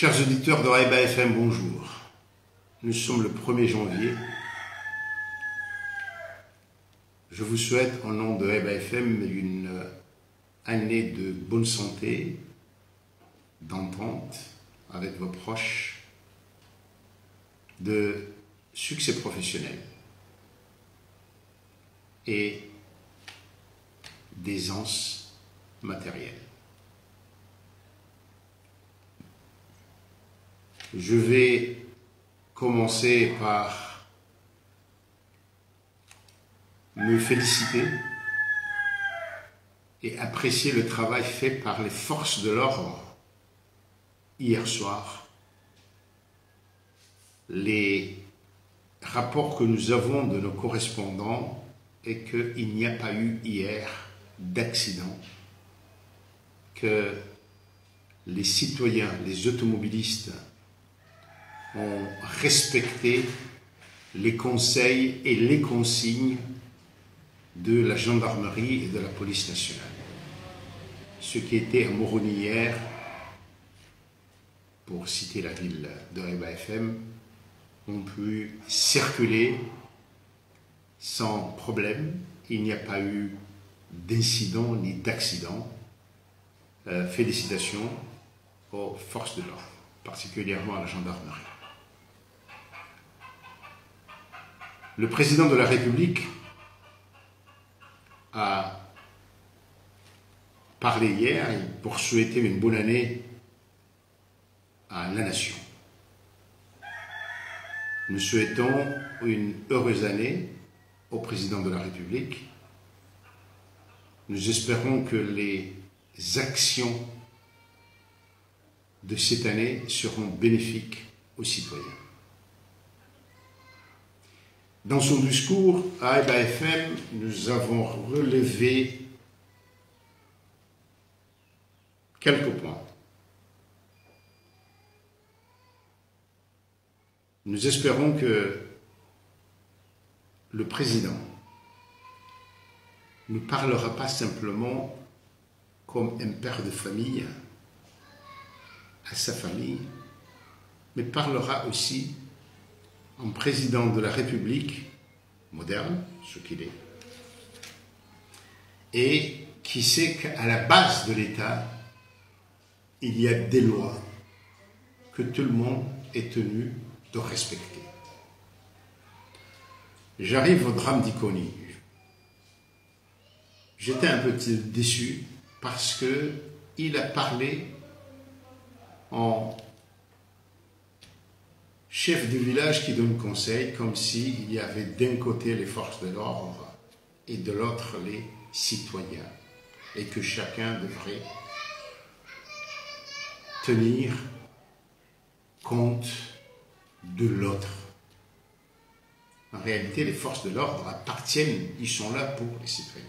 Chers auditeurs de Haïba FM, bonjour. Nous sommes le 1er janvier. Je vous souhaite, au nom de Haïba FM, une année de bonne santé, d'entente avec vos proches, de succès professionnel et d'aisance matérielle. Je vais commencer par me féliciter et apprécier le travail fait par les forces de l'ordre hier soir. Les rapports que nous avons de nos correspondants est qu'il n'y a pas eu hier d'accident, que les citoyens, les automobilistes ont respecté les conseils et les consignes de la gendarmerie et de la police nationale. Ceux qui étaient à Moroni hier, pour citer la ville de Haïba FM, ont pu circuler sans problème. Il n'y a pas eu d'incident ni d'accident. Félicitations aux forces de l'ordre, particulièrement à la gendarmerie. Le président de la République a parlé hier pour souhaiter une bonne année à la nation. Nous souhaitons une heureuse année au président de la République. Nous espérons que les actions de cette année seront bénéfiques aux citoyens. Dans son discours à Haïba FM, nous avons relevé quelques points. Nous espérons que le président ne parlera pas simplement comme un père de famille à sa famille, mais parlera aussi en président de la République moderne, ce qu'il est, et qui sait qu'à la base de l'État, il y a des lois que tout le monde est tenu de respecter. J'arrive au drame d'Iconi. J'étais un peu déçu parce qu'il a parlé en chef de village qui donne conseil, comme s'il y avait d'un côté les forces de l'ordre et de l'autre les citoyens, et que chacun devrait tenir compte de l'autre. En réalité, les forces de l'ordre appartiennent, ils sont là pour les citoyens.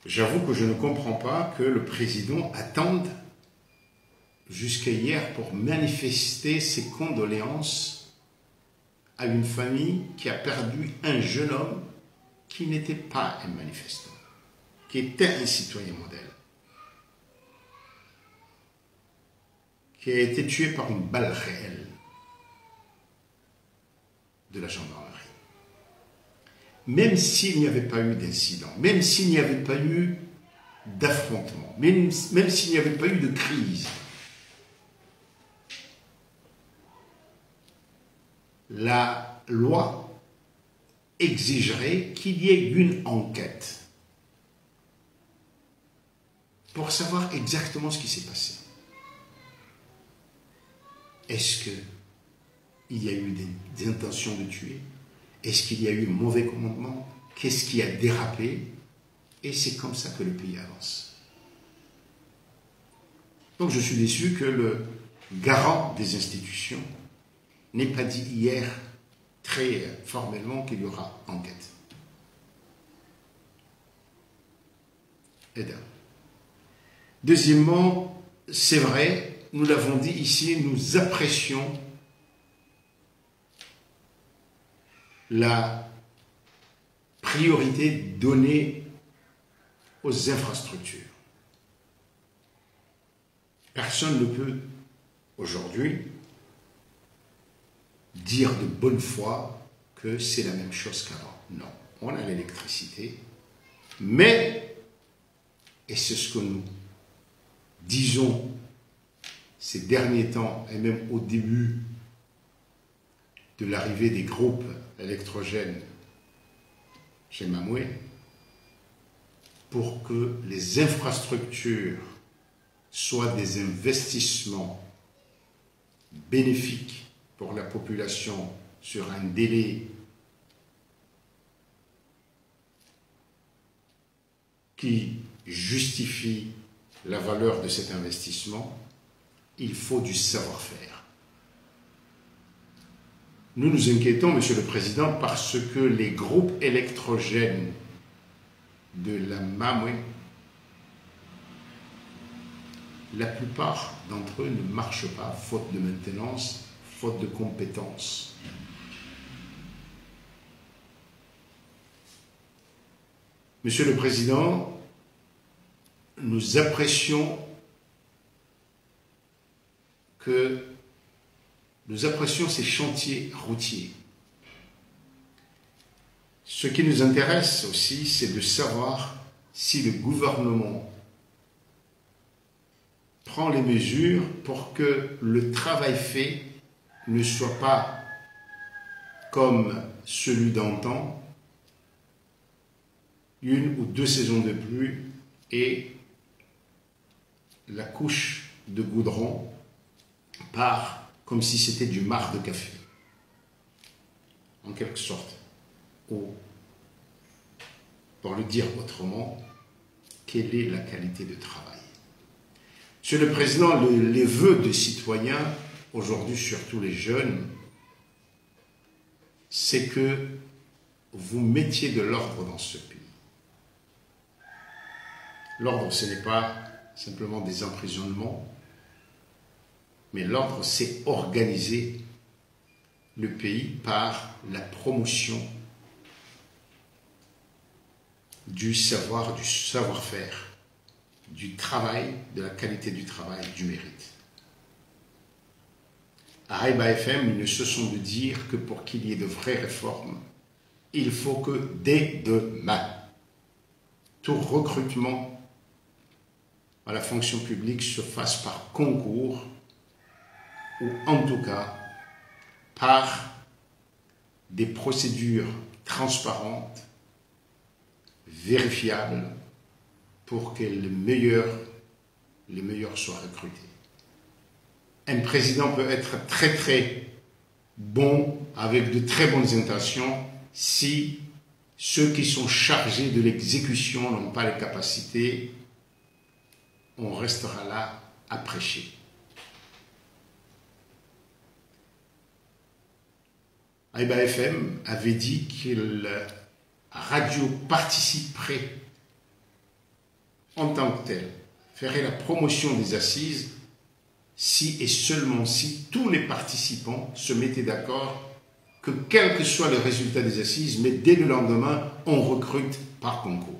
J'avoue que je ne comprends pas que le président attende jusqu'à hier pour manifester ses condoléances à une famille qui a perdu un jeune homme qui n'était pas un manifestant, qui était un citoyen modèle, qui a été tué par une balle réelle de la gendarmerie. Même s'il n'y avait pas eu d'incident, même s'il n'y avait pas eu d'affrontement, même s'il n'y avait pas eu de crise, la loi exigerait qu'il y ait une enquête pour savoir exactement ce qui s'est passé. Est-ce qu'il y a eu des intentions de tuer? Est-ce qu'il y a eu un mauvais commandement? Qu'est-ce qui a dérapé? Et c'est comme ça que le pays avance. Donc je suis déçu que le garant des institutions n'ait pas dit hier très formellement qu'il y aura enquête. Deuxièmement, c'est vrai, nous l'avons dit ici, nous apprécions la priorité donnée aux infrastructures. Personne ne peut aujourd'hui dire de bonne foi que c'est la même chose qu'avant. Non, on a l'électricité, mais, et c'est ce que nous disons ces derniers temps, et même au début de l'arrivée des groupes électrogènes chez Mamoué, pour que les infrastructures soient des investissements bénéfiques pour la population sur un délai qui justifie la valeur de cet investissement, il faut du savoir-faire. Nous nous inquiétons, Monsieur le Président, parce que les groupes électrogènes de la Mamoué, la plupart d'entre eux ne marchent pas, faute de maintenance, faute de compétences. Monsieur le Président, nous apprécions ces chantiers routiers. Ce qui nous intéresse aussi, c'est de savoir si le gouvernement prend les mesures pour que le travail fait ne soit pas comme celui d'antan, une ou deux saisons de pluie et la couche de goudron part comme si c'était du marc de café, en quelque sorte. Ou, pour le dire autrement, quelle est la qualité de travail? Monsieur le Président, les vœux des citoyens, aujourd'hui surtout les jeunes, c'est que vous mettiez de l'ordre dans ce pays. L'ordre, ce n'est pas simplement des emprisonnements, mais l'ordre, c'est organiser le pays par la promotion du savoir, du savoir-faire, du travail, de la qualité du travail, du mérite. À Haïba FM, ils ne se sont de dire que pour qu'il y ait de vraies réformes, il faut que dès demain, tout recrutement à la fonction publique se fasse par concours ou en tout cas par des procédures transparentes, vérifiables, pour que les meilleurs soient recrutés. Un président peut être très très bon, avec de très bonnes intentions, si ceux qui sont chargés de l'exécution n'ont pas les capacités, on restera là à prêcher. Haïba FM avait dit que la radio participerait en tant que telle, ferait la promotion des assises si et seulement si tous les participants se mettaient d'accord que quel que soit le résultat des assises, mais dès le lendemain, on recrute par concours.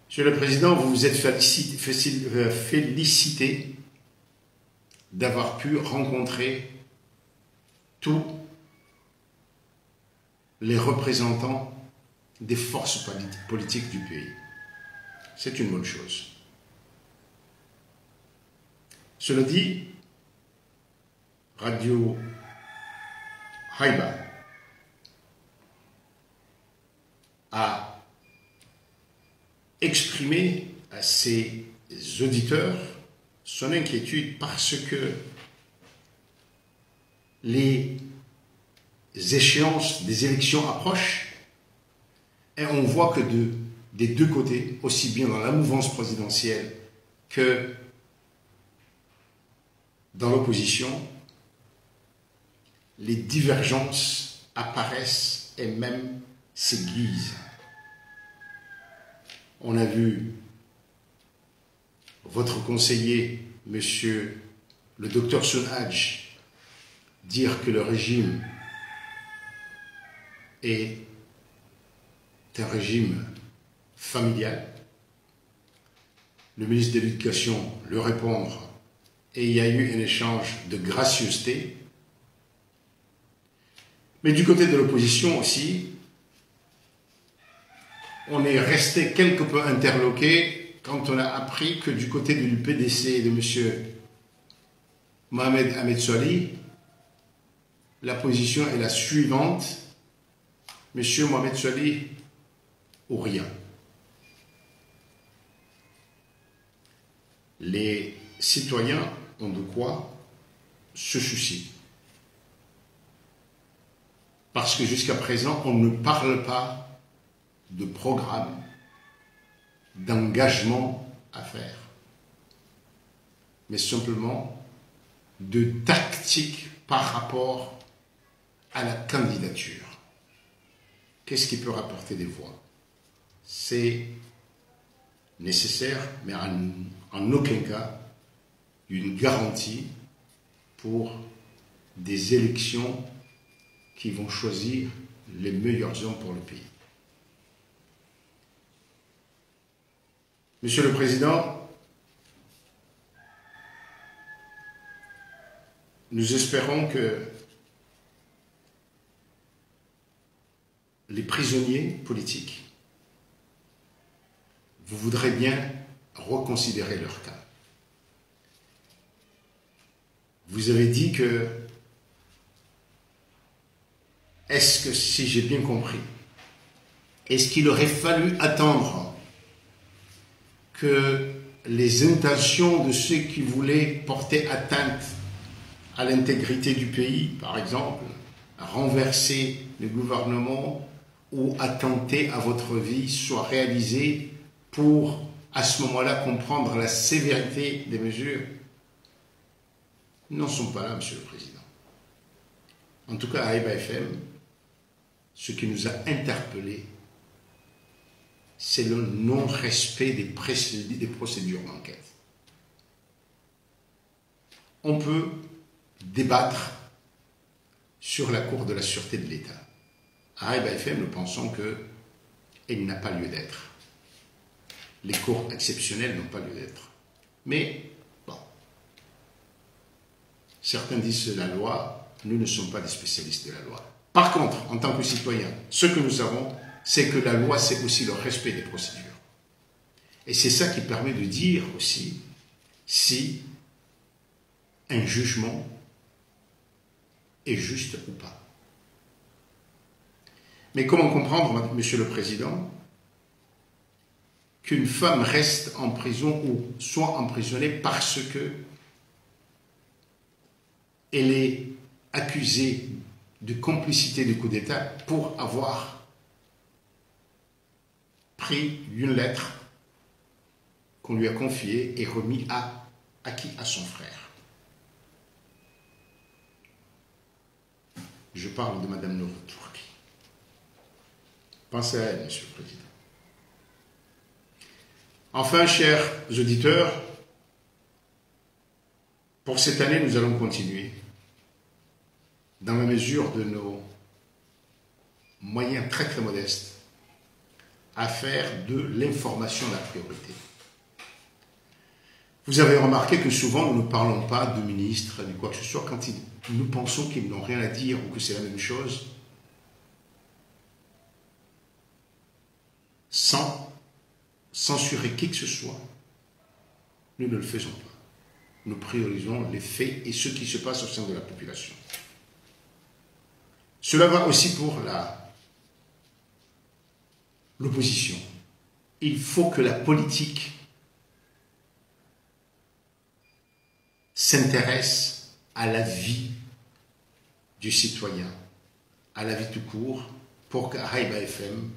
Monsieur le Président, vous vous êtes félicité d'avoir pu rencontrer tous les représentants des forces politiques du pays. C'est une bonne chose. Cela dit, Radio Haïba a exprimé à ses auditeurs son inquiétude parce que les échéances des élections approchent et on voit que des deux côtés, aussi bien dans la mouvance présidentielle que dans l'opposition, les divergences apparaissent et même s'aiguisent. On a vu votre conseiller, monsieur le docteur Sunhadj, dire que le régime est un régime familial, le ministre de l'Éducation lui répondre et il y a eu un échange de gracieuseté. Mais du côté de l'opposition aussi, on est resté quelque peu interloqué quand on a appris que du côté du PDC et de M. Mohamed Ahmed Solih, la position est la suivante: M. Mohamed Solih ou rien. Les citoyens ont de quoi se soucier. Parce que jusqu'à présent, on ne parle pas de programme, d'engagement à faire, mais simplement de tactique par rapport à la candidature. Qu'est-ce qui peut rapporter des voix? C'est nécessaire, mais en aucun cas une garantie pour des élections qui vont choisir les meilleurs hommes pour le pays. Monsieur le Président, nous espérons que les prisonniers politiques, vous voudrez bien reconsidérer leur cas. Vous avez dit que, est-ce que, si j'ai bien compris, est-ce qu'il aurait fallu attendre que les intentions de ceux qui voulaient porter atteinte à l'intégrité du pays, par exemple, à renverser le gouvernement ou attenter à votre vie, soient réalisées pour, à ce moment-là, comprendre la sévérité des mesures? Nous n'en sommes pas là, Monsieur le Président. En tout cas, à Haïba FM, ce qui nous a interpellés, c'est le non-respect des procédures d'enquête. On peut débattre sur la Cour de la Sûreté de l'État. À Haïba FM, nous pensons qu'elle n'a pas lieu d'être. Les cours exceptionnels n'ont pas lieu d'être. Mais, bon, certains disent la loi, nous ne sommes pas des spécialistes de la loi. Par contre, en tant que citoyens, ce que nous savons, c'est que la loi, c'est aussi le respect des procédures. Et c'est ça qui permet de dire aussi si un jugement est juste ou pas. Mais comment comprendre, Monsieur le Président, qu'une femme reste en prison ou soit emprisonnée parce que elle est accusée de complicité de coup d'État pour avoir pris une lettre qu'on lui a confiée et remis à qui? À son frère. Je parle de Madame Nour Tourki. Pensez à elle, Monsieur le Président. Enfin, chers auditeurs, pour cette année, nous allons continuer, dans la mesure de nos moyens très très modestes, à faire de l'information la priorité. Vous avez remarqué que souvent nous ne parlons pas de ministres, de quoi que ce soit, quand nous pensons qu'ils n'ont rien à dire ou que c'est la même chose, sans censurer qui que ce soit. Nous ne le faisons pas. Nous priorisons les faits et ce qui se passe au sein de la population. Cela va aussi pour l'opposition. Il faut que la politique s'intéresse à la vie du citoyen, à la vie tout court, pour qu'à Haïba FM,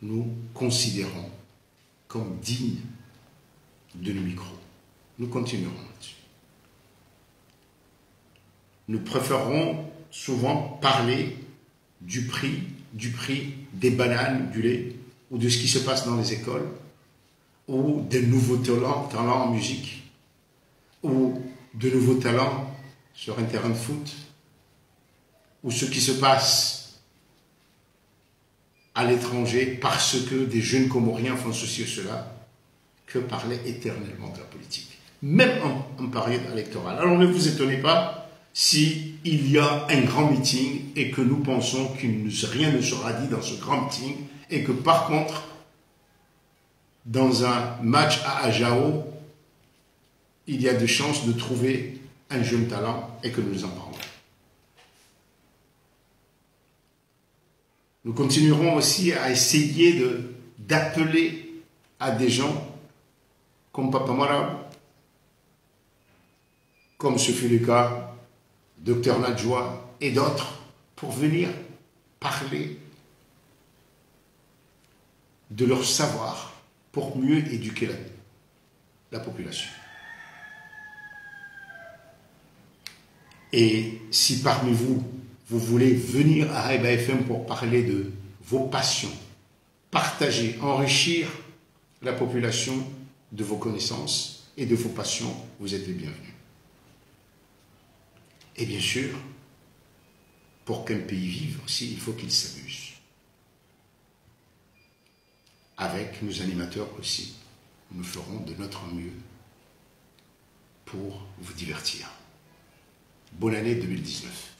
nous considérons comme dignes de nos micros. Nous continuerons là-dessus. Nous préférons souvent parler du prix des bananes, du lait, ou de ce qui se passe dans les écoles, ou des nouveaux talents en musique, ou de nouveaux talents sur un terrain de foot, ou ce qui se passe à l'étranger parce que des jeunes Comoriens font ceci ou cela, que parler éternellement de la politique, même en période électorale. Alors ne vous étonnez pas s'il y a un grand meeting et que nous pensons que rien ne sera dit dans ce grand meeting et que par contre, dans un match à Ajao, il y a des chances de trouver un jeune talent et que nous en parlons. Nous continuerons aussi à essayer d'appeler à des gens comme Papa Mara, comme ce fut le cas Dr Nadjoua et d'autres, pour venir parler de leur savoir pour mieux éduquer la population. Et si parmi vous, vous voulez venir à Haïba FM pour parler de vos passions, partager, enrichir la population de vos connaissances et de vos passions, vous êtes les bienvenus. Et bien sûr, pour qu'un pays vive aussi, il faut qu'il s'amuse. Avec nos animateurs aussi, nous ferons de notre mieux pour vous divertir. Bonne année 2019.